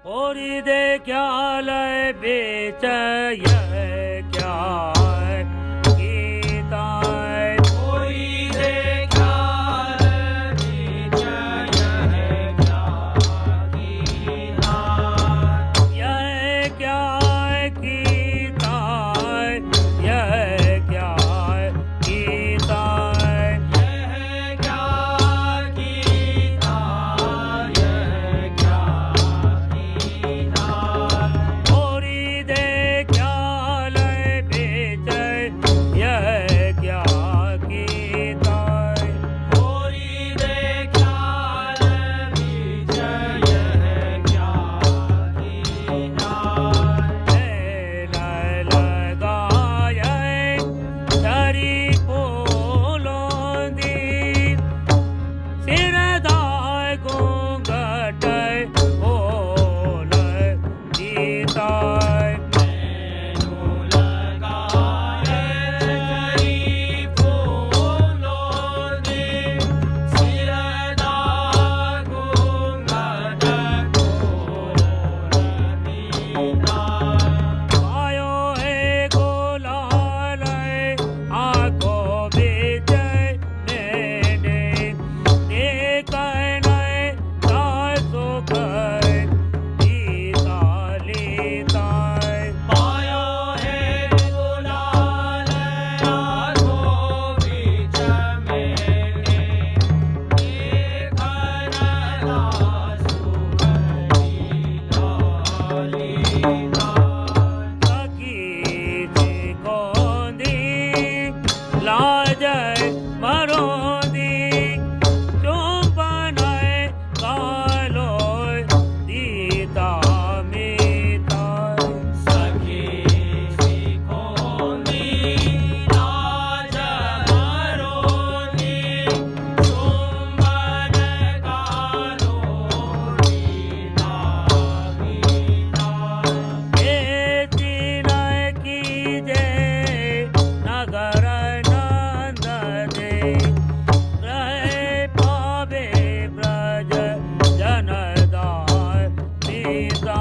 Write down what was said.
ओरी दे क्या लय बेच यह क्या गीता ओरी दे क्या लय बेच यह क्या गीता यह क्या गीता यह क्या गीता यह क्या गीता यह क्या गीता ओरी दे क्या लय बेच यह क्या गीता ओरी दे क्या लय बेच यह क्या गीता लगाए धरी फूलों दी सिरदाय घूंघट बोल गीता मैनू लगाए धरी फूलों दी सिरदा घूंघट बोल गीता आयो है गोलाल आँखों बीच मैंने देखन सुख गीता लीता पायो है गुलाल आँखों बीच मैंने देखन सुख गीता लीता सखी थी गोंदी लाज मरोदी चुंबन कालो दीता मीता सखी सिखोंदी लाज मरोदी चुंबन कालो गीता गीता तीन की जय नगर नंद दे रहे पावे ब्रज जनदार सीता